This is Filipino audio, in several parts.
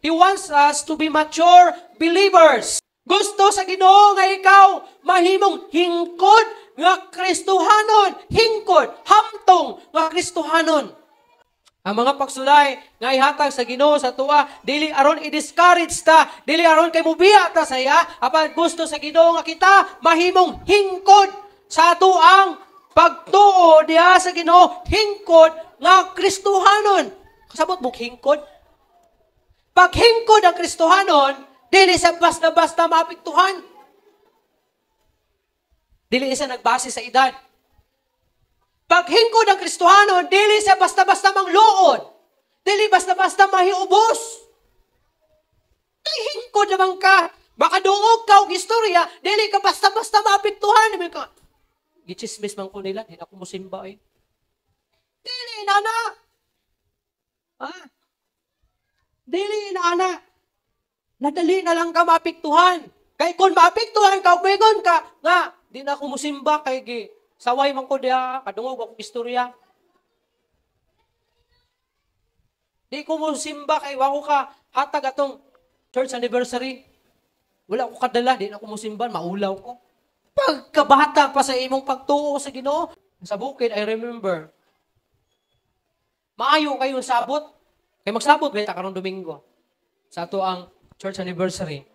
He wants us to be mature believers. Gusto sa Ginoo nga ikaw mahimong hingkod nga Kristohanon, hingkod, hamtong nga Kristohanon. Ang mga pagsulay nga ihatag sa Ginoo sa tuwa, dili aron i-discourage ta, dili aron kay mubiya ta sa iya, apan gusto sa Ginoo nga kita mahimong hingkod sa atuang pagtuo diha sa Ginoo, hingkod nga Kristohanon. Kasabot mo hingkod? Pag hingkod ang Kristohanon, dili sa basta-basta maapektuhan. Dili isa nagbase sa edad. Pag hingkod ang Kristohanon, dili siya basta-basta mangluod. Dili basta-basta mahiubos. Kay hingkod naman ka. Makadungog ka og istorya, dili ka basta-basta maapektuhan. Dili ka, gichismis man ko nila, di na ko musimba eh. Dili na na. Ha? Dili na na. Nadali na lang ka maapektuhan. Kay kung maapektuhan ka, umigon ka, nga, di na ko musimba kay saway man ko diha, kadungog ako istorya. Di ko mo simba kay wako ka hatag atong church anniversary. Wala ko kadala, di na ko mo simba, maulaw ko. Pagkabata pa sa imong pagtuo sa Ginoo, sa bukid, I remember, maayo kayong sabot. Kay magsabot, beta karong Domingo. Sa ato ang church anniversary.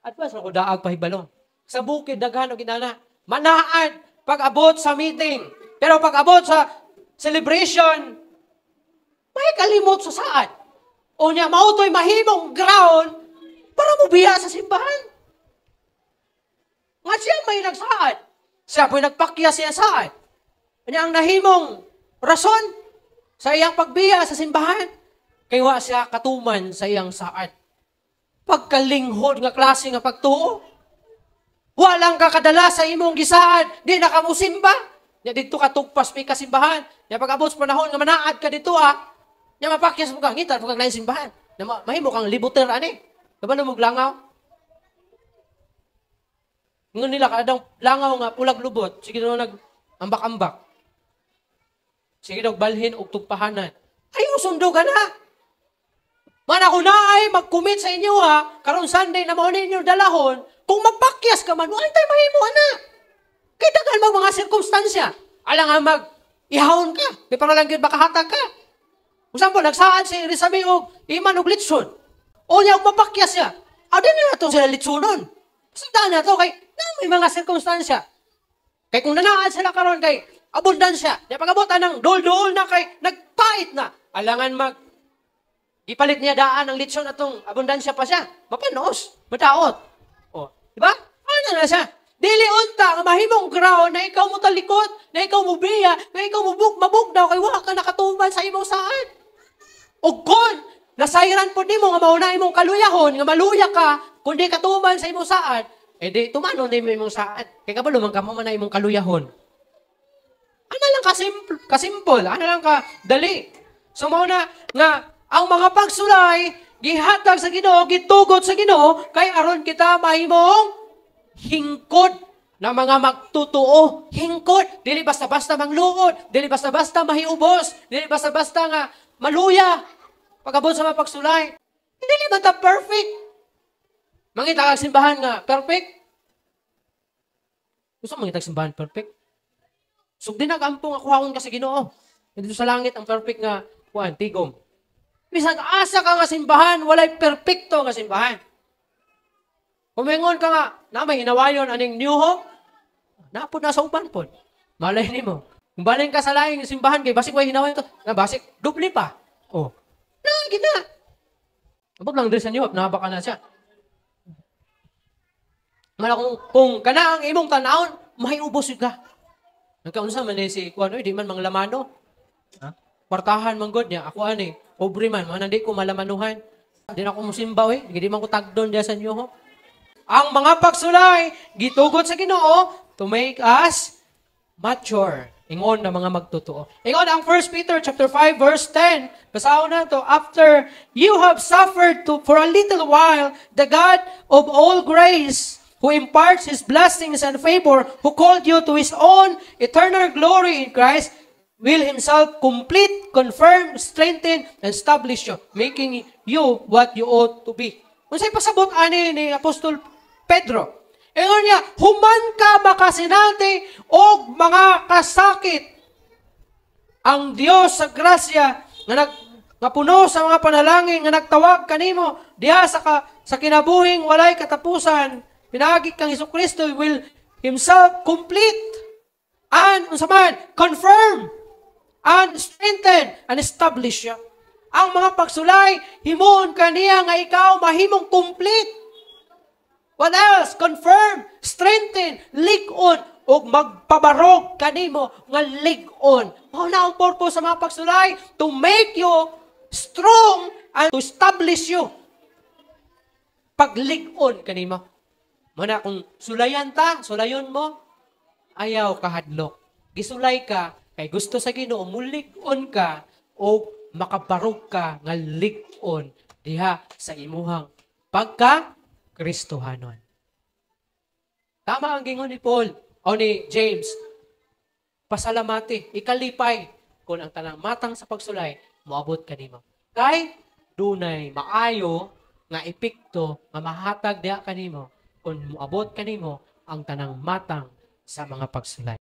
Advance ako daag pahibalo. Sa bukid, daghan o ginana. Manaan pag-abot sa meeting. Pero pag-abot sa celebration, may kalimot sa saad. O niya, mautoy mahimong ground para mubiya sa simbahan. Nga siya may nagsaad. Siya po'y nagpakya siya saad. Kanya ang nahimong rason sa iyang pagbiya sa simbahan. Kaya siya katuman sa iyang saad. Pagkalinghod nga klase nga pagtuo. Walang kakadala sa imong gisaad, di na ka musimba. Nya dito ka tugpas may kasimbahan. Nya pag-abot sa panahon nga manaad ka dito nya mapakyas mo kang ngitan pag lain simbahan. Nya mahimo kang libuter ani. Kabalo mo langaw. Ngun nila kadang langaw nga pulag lubot, sige no nag ambak-ambak. Sige dog balhin og tugpahanan. Ayaw sundo ka na. Mana ko na ay mag-commit sa inyo karon Sunday na mao ninyo dalahon. Kung magpakyas ka man, wala tayo mahimo na. Kaya tagal mga sirkumstansya. Alang nga ihawon ka. May para lang yun makahatag ka. Kung saan po, nagsaan si Rizami o Iman o Litson. O niya, kung mapakyas siya. Di na ito sila Litsonon. Sandaan na ito kay may mga sirkumstansya. Kaya kung nanaan sila karon kay abundansya. Niya pag-abutan ng dol-dol na kay nagpait na. Alangan ipalit niya daan ng Litson atong abundansya pa siya. Mapanos. Madaot. Diba? Ano na siya? Dili unta, mahimong ground na ikaw mo talikod, na ikaw mo biya, na ikaw mo mabugdaw, kay wala ka nakatuman sa imong saan. O kung nasayran po ni mo, nga mauna imong kaluyahon, nga maluya ka, kung di katuman sa imong saan, di tumanon na imong saan. Kaya kabalo man ka mo na imong kaluyahon. Ano lang kasimpol, ano lang kadali. So mauna nga, ang mga pagsulay, gihatag sa Ginoo, gitugot sa Ginoo, kay aron kita mahimong hingkod na mga magtutuo. Hingkod, dili basta-basta mangluod, dili basta-basta mahiubos, dili basta-basta nga maluya. Pagabot sa mga pagsulay, dili man ta perfect. Mangita kang simbahan nga perfect. Gusto mangita kang simbahan perfect? Sugdi na kampong ako hakon ka sa Ginoo. Dito sa langit ang perfect nga tigom. Bisag asa ka nga simbahan, walay perpekto nga simbahan. Kumingon ka nga, na may hinawayon aning New Hope, napod na sa upan po. Malay ni mo. Kung baling ka sa laing simbahan, kay basik way hinawayon to, nga basik, dupli pa. Kita. Abot lang din sa New Hope, nabaka na siya. Mala kung kana ang imong tanawon, mahiubos ka. Nagkaunsa man si Kuan, di man manglamano. Partahan man god niya, ako pobre man, hindi ko malamanuhan. Hindi na ako musimbaw hindi man ko tagdon diya sa inyo. Ang mga pagsulay, gitugot sa Ginoo to make us mature. Ingon na mga magtotoo. Ingon ang 1 Peter chapter 5 verse 10. Basahon na to. After you have suffered for a little while, the God of all grace, who imparts His blessings and favor, who called you to His own eternal glory in Christ, will Himself complete, confirm, strengthen, and establish you, making you what you ought to be. Unsay pasabot ani ni Apostol Pedro? Ingon niya, human ka makasinati og mga kasakit. Ang Dios sa grasya nga puno sa mga panalangin nga nagtawag kanimo diha sa kinabuhing walay katapusan, pinaagi kang Hesukristo will Himself complete and unsa man confirm and strengthen and establish you. Ang mga pagsulay himon kaniya nga ikaw mahimong complete. What else? Confirm, strengthen, lig-on, o magpabarog kanimo nga lig-on. Mao na ang purpose sa mga pagsulay, to make you strong and to establish you. Pag-lig-on kanimo. Muna kung sulayan ta, sulayon mo, ayaw kahadlok. Gisulay ka, kay gusto sa Ginoo, mulig-on ka, o makabarog ka nga lig-on diha sa imuhang pagka-Kristohanon. Tama ang gingon ni Paul o ni James. Pasalamati, ikalipay kung ang tanang matang sa pagsulay, moabot kanimo. Kay dunay maayo nga epekto nga mahatag diha kanimo kung moabot kanimo ang tanang matang sa mga pagsulay.